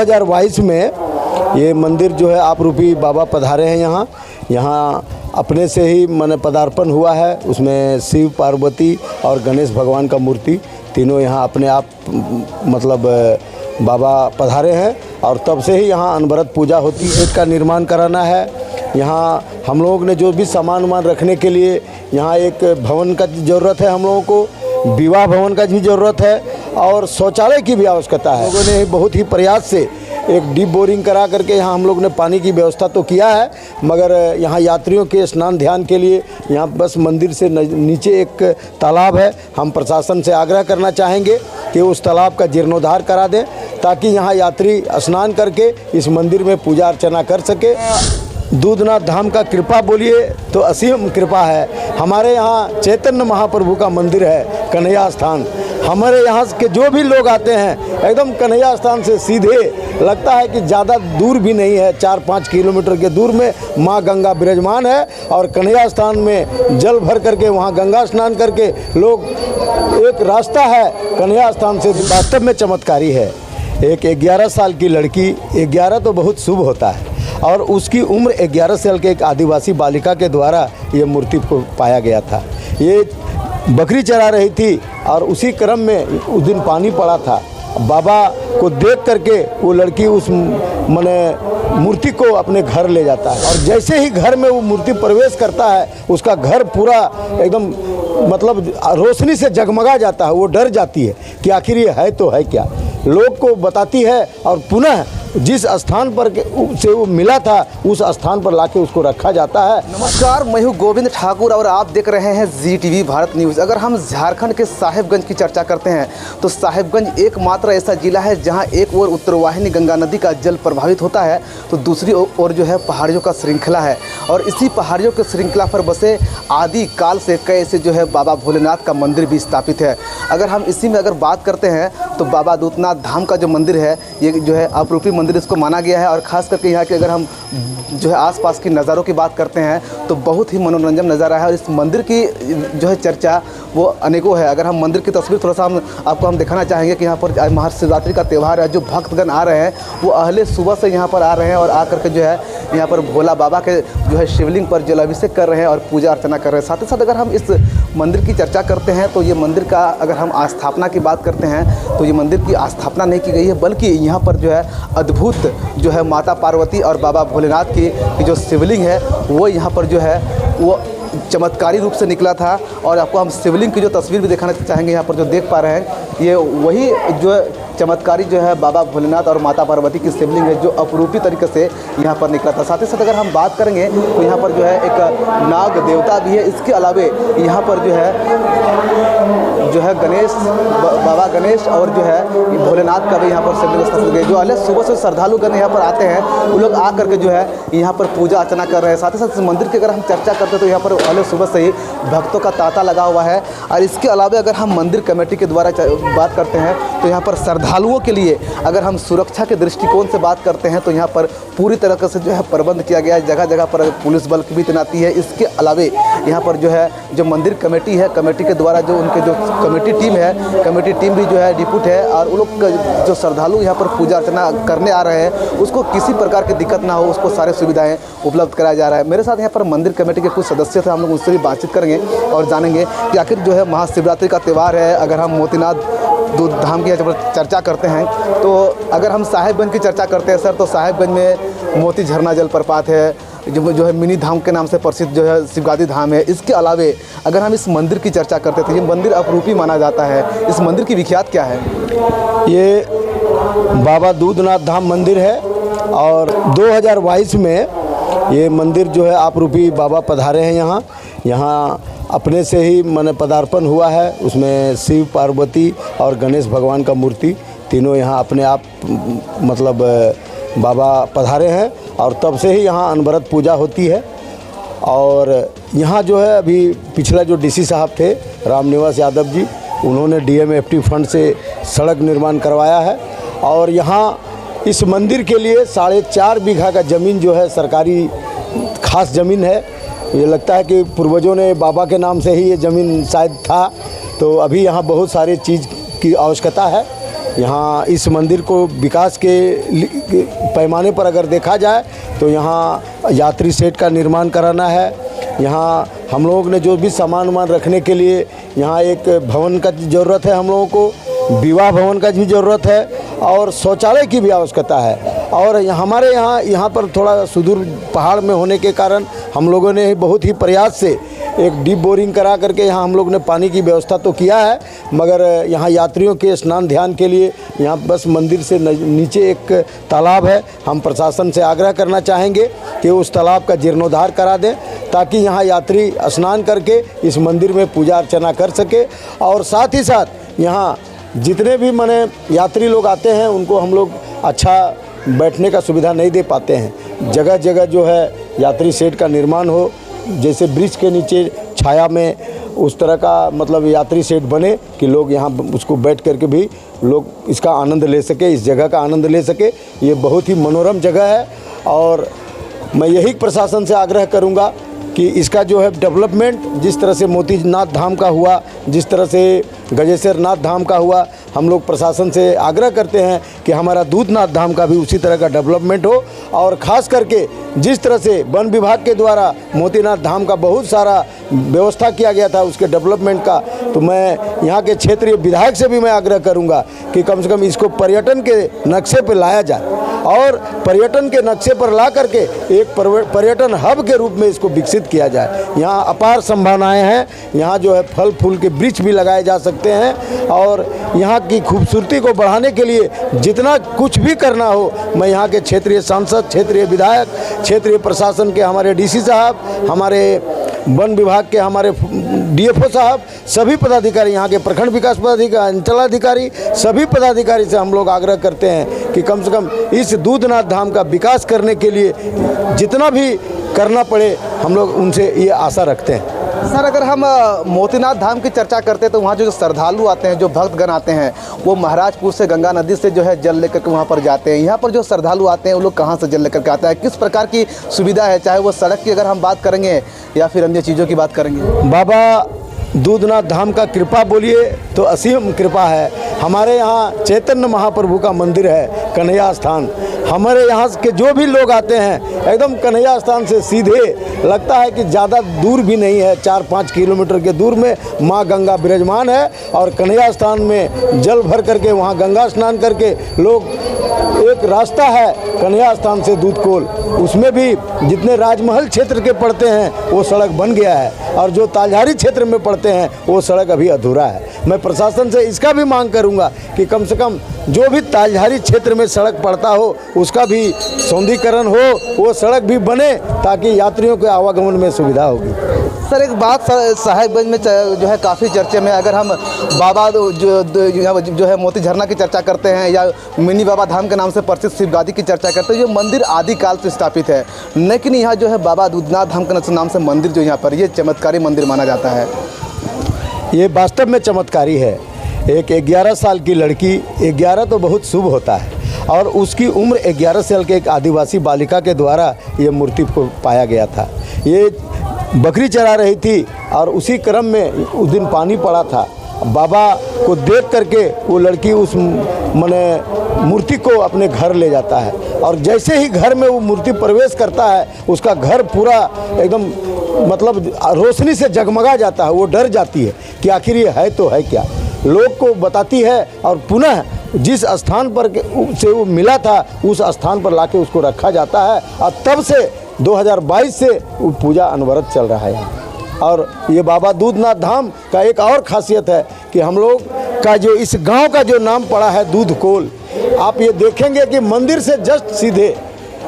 2022 में ये मंदिर जो है आप रूपी बाबा पधारे हैं यहाँ अपने से ही मन पदार्पण हुआ है। उसमें शिव, पार्वती और गणेश भगवान का मूर्ति तीनों यहाँ अपने आप मतलब बाबा पधारे हैं और तब से ही यहाँ अनवरत पूजा होती है। इसका निर्माण कराना है। यहाँ हम लोगों ने जो भी सामान वामान रखने के लिए यहाँ एक भवन का ज़रूरत है, हम लोगों को विवाह भवन का भी ज़रूरत है और शौचालय की भी आवश्यकता है। लोगों ने बहुत ही प्रयास से एक डीप बोरिंग करा करके यहाँ हम लोग ने पानी की व्यवस्था तो किया है, मगर यहाँ यात्रियों के स्नान ध्यान के लिए यहाँ बस मंदिर से नीचे एक तालाब है। हम प्रशासन से आग्रह करना चाहेंगे कि उस तालाब का जीर्णोद्धार करा दें ताकि यहाँ यात्री स्नान करके इस मंदिर में पूजा अर्चना कर सके। दूधनाथ धाम का कृपा बोलिए तो असीम कृपा है। हमारे यहाँ चैतन्य महाप्रभु का मंदिर है, कन्हैया स्थान। हमारे यहाँ के जो भी लोग आते हैं एकदम कन्हैया स्थान से सीधे लगता है कि ज़्यादा दूर भी नहीं है, 4-5 किलोमीटर के दूर में माँ गंगा विराजमान है और कन्हैया स्थान में जल भर करके वहाँ गंगा स्नान करके लोग एक रास्ता है कन्हैया स्थान से। वास्तव में चमत्कारी है। एक 11 साल की लड़की, 11 तो बहुत शुभ होता है, और उसकी उम्र 11 साल के एक आदिवासी बालिका के द्वारा ये मूर्ति को पाया गया था। ये बकरी चरा रही थी और उसी क्रम में उस दिन पानी पड़ा था। बाबा को देख करके वो लड़की उस मूर्ति को अपने घर ले जाता है और जैसे ही घर में वो मूर्ति प्रवेश करता है उसका घर पूरा एकदम मतलब रोशनी से जगमगा जाता है। वो डर जाती है कि आखिर ये है तो है क्या। लोग को बताती है और पुनः जिस स्थान पर से वो मिला था उस स्थान पर लाके उसको रखा जाता है। नमस्कार, मैं हूँ गोविंद ठाकुर और आप देख रहे हैं ZTV भारत न्यूज़। अगर हम झारखंड के साहिबगंज की चर्चा करते हैं तो साहिबगंज एकमात्र ऐसा जिला है जहाँ एक ओर उत्तरवाहिनी गंगा नदी का जल प्रभावित होता है तो दूसरी ओर जो है पहाड़ियों का श्रृंखला है और इसी पहाड़ियों के श्रृंखला पर बसे आदि काल से कैसे जो है बाबा भोलेनाथ का मंदिर भी स्थापित है। अगर हम इसी में अगर बात करते हैं तो बाबा दूधनाथ धाम का जो मंदिर है ये जो है अपरूपी मंदिर इसको माना गया है और ख़ास करके यहाँ के अगर हम जो है आसपास की नज़ारों की बात करते हैं तो बहुत ही मनोरंजन नज़ारा है और इस मंदिर की जो है चर्चा वो अनेकों है। अगर हम मंदिर की तस्वीर थोड़ा सा आपको हम दिखाना चाहेंगे कि यहाँ पर महाशिवरात्रि का त्यौहार है। जो भक्तगण आ रहे हैं वो अहले सुबह से यहाँ पर आ रहे हैं और आकर के जो है यहाँ पर भोला बाबा के जो है शिवलिंग पर जलाभिषेक कर रहे हैं और पूजा अर्चना कर रहे हैं। साथ ही साथ अगर हम इस मंदिर की चर्चा करते हैं तो ये मंदिर का अगर हम आस्थापना की बात करते हैं तो ये मंदिर की आस्थापना नहीं की गई है बल्कि यहाँ पर जो है अद्भुत जो है माता पार्वती और बाबा भोलेनाथ की जो शिवलिंग है वो यहाँ पर जो है वो चमत्कारी रूप से निकला था। और आपको हम शिवलिंग की जो तस्वीर भी दिखाना चाहेंगे। यहाँ पर जो देख पा रहे हैं ये वही जो चमत्कारी जो है बाबा भोलेनाथ और माता पार्वती की शिवलिंग है जो अपरूपी तरीके से यहाँ पर निकला था। साथ ही साथ अगर हम बात करेंगे तो यहाँ पर जो है एक नाग देवता भी है। इसके अलावे यहाँ पर जो है गणेश बाबा गणेश और जो है भोलेनाथ का भी यहाँ पर शिवलिंग स्थापित है। जो अहले सुबह से श्रद्धालुगण यहाँ पर आते हैं वो लोग आ करके जो है यहाँ पर पूजा अर्चना कर रहे हैं। साथ ही साथ इस मंदिर की अगर हम चर्चा करते हैं तो यहाँ पर अहले सुबह से ही भक्तों का तांता लगा हुआ है। और इसके अलावा अगर हम मंदिर कमेटी के द्वारा बात करते हैं तो यहाँ पर श्रद्धालुओं के लिए अगर हम सुरक्षा के दृष्टिकोण से बात करते हैं तो यहाँ पर पूरी तरह से जो है प्रबंध किया गया है। जगह जगह पर पुलिस बल की भी तैनाती है। इसके अलावे यहाँ पर जो है जो मंदिर कमेटी है, कमेटी के द्वारा जो उनके जो कमेटी टीम है, कमेटी टीम भी जो है डिप्यूट है और वो लोग जो श्रद्धालु यहाँ पर पूजा अर्चना करने आ रहे हैं उसको किसी प्रकार की दिक्कत ना हो उसको सारे सुविधाएँ उपलब्ध कराया जा रहा है। मेरे साथ यहाँ पर मंदिर कमेटी के कुछ सदस्य थे, हम लोग उससे भी बातचीत करेंगे और जानेंगे कि आखिर जो है महाशिवरात्रि का त्यौहार है। अगर हम मोतीनाथ दूध धाम की चर्चा करते हैं तो अगर हम साहिबगंज की चर्चा करते हैं सर तो साहिबगंज में मोती झरना जलप्रपात है जो है मिनी धाम के नाम से प्रसिद्ध जो है शिवगादी धाम है। इसके अलावे अगर हम इस मंदिर की चर्चा करते हैं तो ये मंदिर अपरूपी माना जाता है। इस मंदिर की विख्यात क्या है? ये बाबा दूधनाथ धाम मंदिर है और 2022 में ये मंदिर जो है आप रूपी बाबा पधारे हैं यहाँ अपने से ही मन पदार्पण हुआ है। उसमें शिव, पार्वती और गणेश भगवान का मूर्ति तीनों यहाँ अपने आप मतलब बाबा पधारे हैं और तब से ही यहाँ अनवरत पूजा होती है। और यहाँ जो है अभी पिछला जो डीसी साहब थे रामनिवास यादव जी, उन्होंने DMFT फंड से सड़क निर्माण करवाया है और यहाँ इस मंदिर के लिए 4.5 बीघा का ज़मीन जो है सरकारी खास ज़मीन है। ये लगता है कि पूर्वजों ने बाबा के नाम से ही ये ज़मीन शायद था। तो अभी यहाँ बहुत सारी चीज़ की आवश्यकता है यहाँ इस मंदिर को विकास के पैमाने पर अगर देखा जाए तो यहाँ यात्री शेड का निर्माण कराना है। यहाँ हम लोगों ने जो भी सामान वामान रखने के लिए यहाँ एक भवन का ज़रूरत है, हम लोगों को विवाह भवन का भी ज़रूरत है और शौचालय की भी आवश्यकता है। और हमारे यहाँ पर थोड़ा सुदूर पहाड़ में होने के कारण हम लोगों ने बहुत ही प्रयास से एक डीप बोरिंग करा करके यहाँ हम लोग ने पानी की व्यवस्था तो किया है, मगर यहाँ यात्रियों के स्नान ध्यान के लिए यहाँ बस मंदिर से नीचे एक तालाब है। हम प्रशासन से आग्रह करना चाहेंगे कि उस तालाब का जीर्णोद्धार करा दें ताकि यहाँ यात्री स्नान करके इस मंदिर में पूजा अर्चना कर सके। और साथ ही साथ यहाँ जितने भी माने यात्री लोग आते हैं उनको हम लोग अच्छा बैठने का सुविधा नहीं दे पाते हैं। जगह जगह जो है यात्री शेड का निर्माण हो, जैसे ब्रिज के नीचे छाया में उस तरह का मतलब यात्री शेड बने कि लोग यहाँ उसको बैठ करके भी लोग इसका आनंद ले सके, इस जगह का आनंद ले सके। ये बहुत ही मनोरम जगह है और मैं यही प्रशासन से आग्रह करूँगा कि इसका जो है डेवलपमेंट जिस तरह से मोतीनाथ धाम का हुआ, जिस तरह से गजेश्वर नाथ धाम का हुआ, हम लोग प्रशासन से आग्रह करते हैं कि हमारा दूधनाथ धाम का भी उसी तरह का डेवलपमेंट हो। और ख़ास करके जिस तरह से वन विभाग के द्वारा मोतीनाथ धाम का बहुत सारा व्यवस्था किया गया था उसके डेवलपमेंट का, तो मैं यहाँ के क्षेत्रीय विधायक से भी मैं आग्रह करूँगा कि कम से कम इसको पर्यटन के नक्शे पर लाया जाए और पर्यटन के नक्शे पर ला करके एक पर्यटन हब के रूप में इसको विकसित किया जाए। यहाँ अपार संभावनाएं हैं, यहाँ जो है फल फूल के वृक्ष भी लगाए जा सकते हैं और यहाँ की खूबसूरती को बढ़ाने के लिए जितना कुछ भी करना हो मैं यहाँ के क्षेत्रीय सांसद, क्षेत्रीय विधायक, क्षेत्रीय प्रशासन के हमारे डीसी साहब, हमारे वन विभाग के हमारे डीएफओ साहब, सभी पदाधिकारी, यहाँ के प्रखंड विकास पदाधिकारी, अंचलाधिकारी, सभी पदाधिकारी से हम लोग आग्रह करते हैं कि कम से कम इस दूधनाथ धाम का विकास करने के लिए जितना भी करना पड़े हम लोग उनसे ये आशा रखते हैं। सर, अगर हम मोतीनाथ धाम की चर्चा करते हैं तो वहाँ जो श्रद्धालु आते हैं, जो भक्तगण आते हैं, वो महाराजपुर से गंगा नदी से जो है जल लेकर के वहाँ पर जाते हैं। यहाँ पर जो श्रद्धालु आते हैं वो लोग कहाँ से जल लेकर के आते हैं, किस प्रकार की सुविधा है, चाहे वो सड़क की अगर हम बात करेंगे या फिर अन्य चीज़ों की बात करेंगे? बाबा दूधनाथ धाम का कृपा बोलिए तो असीम कृपा है। हमारे यहाँ चैतन्य महाप्रभु का मंदिर है, कन्हैया स्थान। हमारे यहाँ के जो भी लोग आते हैं एकदम कन्हैया स्थान से सीधे लगता है कि ज़्यादा दूर भी नहीं है, 4-5 किलोमीटर के दूर में माँ गंगा विराजमान है और कन्हैया स्थान में जल भर करके वहाँ गंगा स्नान करके लोग, एक रास्ता है कन्हैया स्थान से दूधकोल, उसमें भी जितने राजमहल क्षेत्र के पड़ते हैं वो सड़क बन गया है और जो तालझारी क्षेत्र में पड़ते हैं वो सड़क अभी अधूरा है। मैं प्रशासन से इसका भी मांग करूंगा कि कम से कम जो भी तालझारी क्षेत्र में सड़क पड़ता हो उसका भी सौंदर्यीकरण हो, वो सड़क भी बने ताकि यात्रियों के आवागमन में सुविधा होगी। सर, एक बात साहेबगंज में जो है काफ़ी चर्चे में, अगर हम बाबा जो है मोती झरना की चर्चा करते हैं या मिनी बाबा धाम के नाम से प्रसिद्ध शिव गादी की चर्चा करते हैं, ये मंदिर आदिकाल से स्थापित है, लेकिन यहाँ जो है बाबा दूधनाथ धाम के नाम से मंदिर जो यहाँ पर ये चमत्कारी मंदिर माना जाता है। ये वास्तव में चमत्कारी है। एक 11 साल की लड़की, 11 तो बहुत शुभ होता है, और उसकी उम्र 11 साल के एक आदिवासी बालिका के द्वारा ये मूर्ति को पाया गया था। ये बकरी चरा रही थी और उसी क्रम में उस दिन पानी पड़ा था। बाबा को देख करके वो लड़की उस मूर्ति को अपने घर ले जाता है और जैसे ही घर में वो मूर्ति प्रवेश करता है उसका घर पूरा एकदम मतलब रोशनी से जगमगा जाता है। वो डर जाती है कि आखिर ये है तो है क्या, लोग को बताती है और पुनः जिस स्थान पर से वो मिला था उस स्थान पर लाके उसको रखा जाता है और तब से 2022 से वो पूजा अनवरत चल रहा है। और ये बाबा दूधनाथ धाम का एक और खासियत है कि हम लोग का जो इस गांव का जो नाम पड़ा है दूधकोल, आप ये देखेंगे कि मंदिर से जस्ट सीधे,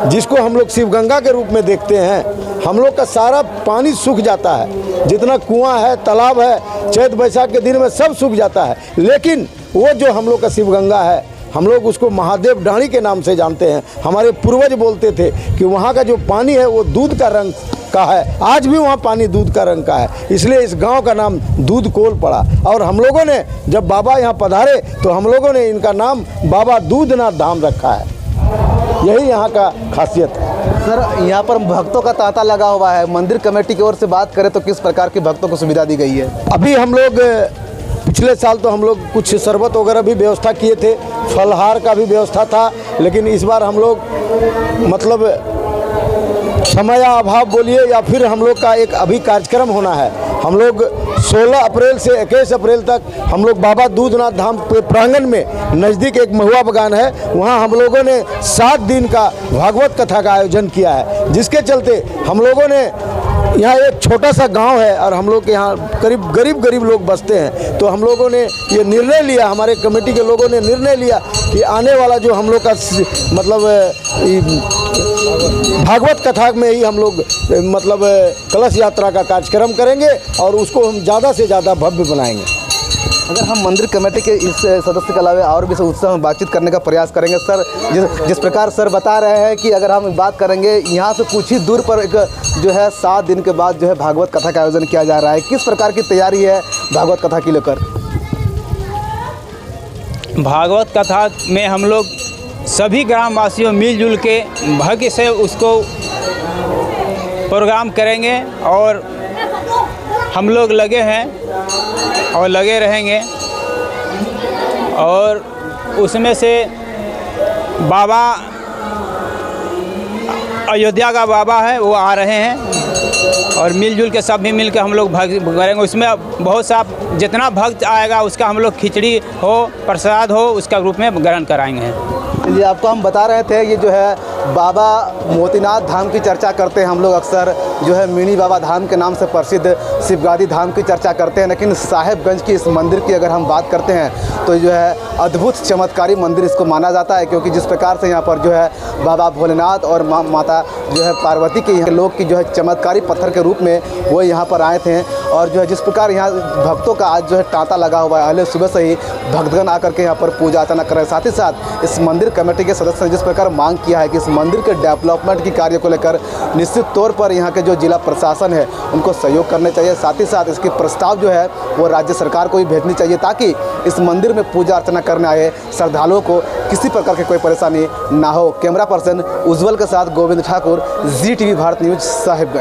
जिसको हम लोग शिवगंगा के रूप में देखते हैं, हम लोग का सारा पानी सूख जाता है। जितना कुआं है, तालाब है, चैत बैसाख के दिन में सब सूख जाता है, लेकिन वो जो हम लोग का शिवगंगा है, हम लोग उसको महादेव डाणी के नाम से जानते हैं। हमारे पूर्वज बोलते थे कि वहाँ का जो पानी है वो दूध का रंग का है, आज भी वहाँ पानी दूध का रंग का है, इसलिए इस गांव का नाम दूधकोल पड़ा। और हम लोगों ने जब बाबा यहाँ पधारे तो हम लोगों ने इनका नाम बाबा दूधनाथ धाम रखा है। यही यहाँ का खासियत है। सर, यहाँ पर भक्तों का तांता लगा हुआ है, मंदिर कमेटी की ओर से बात करें तो किस प्रकार के भक्तों को सुविधा दी गई है? अभी हम लोग पिछले साल तो हम लोग कुछ शरबत वगैरह भी व्यवस्था किए थे, फलहार का भी व्यवस्था था, लेकिन इस बार हम लोग मतलब समय अभाव बोलिए या फिर हम लोग का एक अभी कार्यक्रम होना है। हम लोग 16 अप्रैल से 21 अप्रैल तक हम लोग बाबा दूधनाथ धाम के प्रांगण में नज़दीक एक महुआ बागान है, वहाँ हम लोगों ने 7 दिन का भागवत कथा का आयोजन किया है, जिसके चलते हम लोगों ने यहाँ एक छोटा सा गांव है और हम लोग के यहाँ करीब गरीब लोग बसते हैं, तो हम लोगों ने ये निर्णय लिया, हमारे कमेटी के लोगों ने निर्णय लिया कि आने वाला जो हम लोग का मतलब भागवत कथा में ही हम लोग मतलब कलश यात्रा का कार्यक्रम करेंगे और उसको हम ज़्यादा से ज़्यादा भव्य बनाएंगे। अगर हम मंदिर कमेटी के इस सदस्य के अलावा और भी उत्साह में बातचीत करने का प्रयास करेंगे सर, जिस प्रकार सर बता रहे हैं कि अगर हम बात करेंगे यहाँ से कुछ ही दूर पर एक जो है 7 दिन के बाद जो है भागवत कथा का आयोजन किया जा रहा है, किस प्रकार की तैयारी है भागवत कथा की लेकर? भागवत कथा में हम लोग सभी ग्रामवासियों मिलजुल के भाग्य से उसको प्रोग्राम करेंगे और हम लोग लगे हैं और लगे रहेंगे। और उसमें से बाबा अयोध्या का बाबा है वो आ रहे हैं और मिलजुल के सब भी मिल के हम लोग भाग करेंगे। उसमें बहुत सा जितना भक्त आएगा उसका हम लोग खिचड़ी हो प्रसाद हो उसका रूप में ग्रहण कराएंगे। ये आपको हम बता रहे थे, ये जो है बाबा मोतीनाथ धाम की चर्चा करते हैं हम लोग अक्सर, जो है मिनी बाबा धाम के नाम से प्रसिद्ध शिवगादी धाम की चर्चा करते हैं, लेकिन साहेबगंज की इस मंदिर की अगर हम बात करते हैं तो जो है अद्भुत चमत्कारी मंदिर इसको माना जाता है, क्योंकि जिस प्रकार से यहाँ पर जो है बाबा भोलेनाथ और माता जो है पार्वती के यहाँ लोग की जो है चमत्कारी पत्थर के रूप में वो यहाँ पर आए थे। और जो है जिस प्रकार यहाँ भक्तों का आज जो है तांता लगा हुआ है, पहले सुबह से ही भक्तगण आकर के यहाँ पर पूजा अर्चना कर रहे हैं। साथ ही साथ इस मंदिर कमेटी के सदस्य ने जिस प्रकार मांग किया है कि इस मंदिर के डेवलपमेंट की कार्य को लेकर निश्चित तौर पर यहाँ के जो जिला प्रशासन है उनको सहयोग करने चाहिए। साथ ही साथ इसके प्रस्ताव जो है वो राज्य सरकार को भी भेजनी चाहिए, ताकि इस मंदिर में पूजा अर्चना करने आए श्रद्धालुओं को किसी प्रकार की कोई परेशानी ना हो। कैमरा पर्सन उज्जवल के साथ गोविंद ठाकुर, ZTV भारत न्यूज़, साहिबगंज।